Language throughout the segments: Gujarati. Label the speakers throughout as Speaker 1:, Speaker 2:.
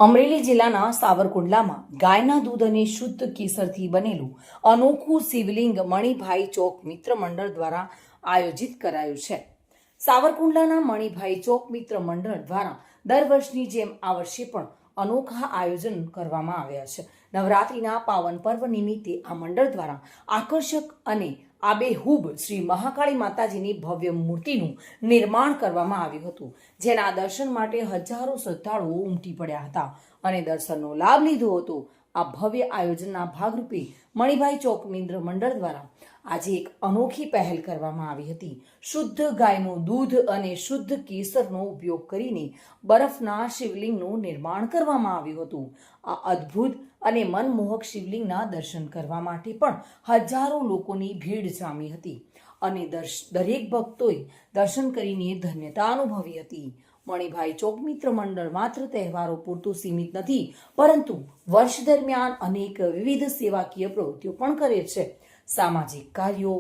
Speaker 1: અમરેલી જિલ્લાના સાવરકુંડલામાં ગાયના દૂધ અને શુદ્ધ કેસરથી બનેલું અનોખું શિવલિંગ મણિભાઈ ચોક મિત્ર મંડળ દ્વારા આયોજિત કરાયું છે. સાવરકુંડલાના મણિભાઈ ચોક મિત્ર મંડળ દ્વારા દર વર્ષની જેમ આ વર્ષે પણ અનોખા આયોજન કરવામાં આવ્યા છે. નવરાત્રિના પાવન પર્વ નિમિત્તે આ મંડળ દ્વારા આકર્ષક અને આબેહૂબ શ્રી મહાકાળી માતાજીની ભવ્ય મૂર્તિનું નિર્માણ કરવામાં આવ્યું હતું, જેના દર્શન માટે હજારો શ્રદ્ધાળુઓ ઉમટી પડ્યા હતા અને દર્શનનો લાભ લીધો હતો. આ ભવ્ય આયોજનના ભાગરૂપે મણિભાઈ ચોક મિત્ર મંડળ દ્વારા આજે એક અનોખી પહેલ કરવામાં આવી હતી. શુદ્ધ ગાયનું દૂધ અને શુદ્ધ કેસરનો ઉપયોગ કરીને બરફના શિવલિંગનું નિર્માણ કરવામાં આવ્યું હતું. આ અદ્ભુત અને મનમોહક શિવલિંગના દર્શન કરવા માટે પણ હજારો લોકોની ભીડ જામી હતી અને દરેક ભક્તોએ દર્શન કરીને ધન્યતા અનુભવી હતી. મણિભાઈ ચોક મિત્ર મંડળ માત્ર તહેવારો પૂરતું સીમિત નથી, પરંતુ વર્ષ દરમિયાન અનેક વિવિધ સેવાકીય પ્રવૃત્તિઓ પણ કરે છે. સામાજિક કાર્યો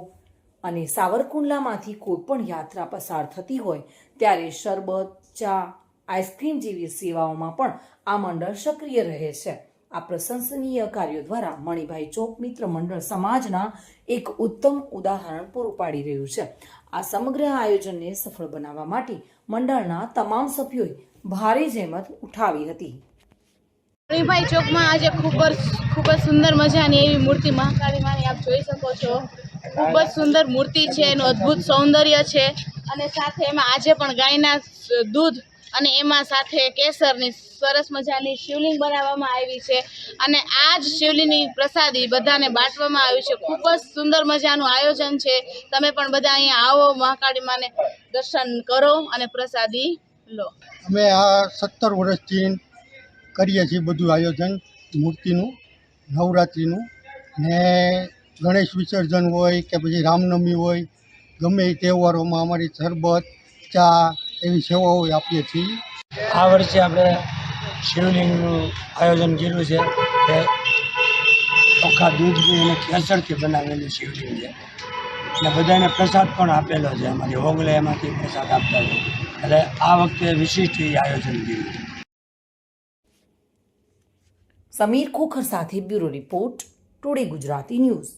Speaker 1: અને સાવરકુંડલામાંથી કોઈ પણ યાત્રા પસાર થતી હોય ત્યારે શરબત, ચા, આઈસ્ક્રીમ જેવી સેવાઓમાં પણ આ મંડળ સક્રિય રહે છે. આ પ્રશંસનીય કાર્યો દ્વારા મણિભાઈ ચોક મિત્ર મંડળ સમાજના એક ઉત્તમ ઉદાહરણ પૂરું પાડી રહ્યું છે. આ સમગ્ર આયોજનને સફળ બનાવવા માટે મંડળના તમામ સભ્યોએ ભારે જહેમત ઉઠાવી હતી.
Speaker 2: મણિભાઈ ચોકમાં આજે ખૂબ જ સુંદર મજાની એવી મૂર્તિ મહાકાળી માની આપ જોઈ શકો છો. ખૂબ જ સુંદર મૂર્તિ છે, એનું અદ્ભુત સૌંદર્ય છે અને સાથે એમાં આજે પણ ગાયના દૂધ અને એમાં સાથે કેસરની સરસ મજાની શિવલિંગ બનાવવામાં આવી છે અને આ જ શિવલિંગની પ્રસાદી બધાને બાંટવામાં આવી છે. ખૂબ જ સુંદર મજાનું આયોજન છે. તમે પણ બધા અહીંયા આવો, મહાકાળી માને દર્શન કરો અને પ્રસાદી લો.
Speaker 3: અમે આ 17 વર્ષથી કરીએ છીએ બધું આયોજન મૂર્તિનું, નવરાત્રિનું ને ગણેશ વિસર્જન હોય કે પછી રામનવમી હોય, ગમે એ તહેવારોમાં અમારી શરબત, ચા એવી સેવાઓ આપીએ છીએ.
Speaker 4: આ વર્ષે આપણે શિવલિંગનું આયોજન કર્યું છે કે ચોખ્ખા દૂધની અને કેસરથી બનાવેલું શિવલિંગ છે અને બધાને પ્રસાદ પણ આપેલો છે. અમારી હોગલે એમાંથી પ્રસાદ આપતા છે એટલે આ વખતે વિશિષ્ટ આયોજન કર્યું છે.
Speaker 1: સમીર ખોખર સાથે bureau report, today Gujarati news.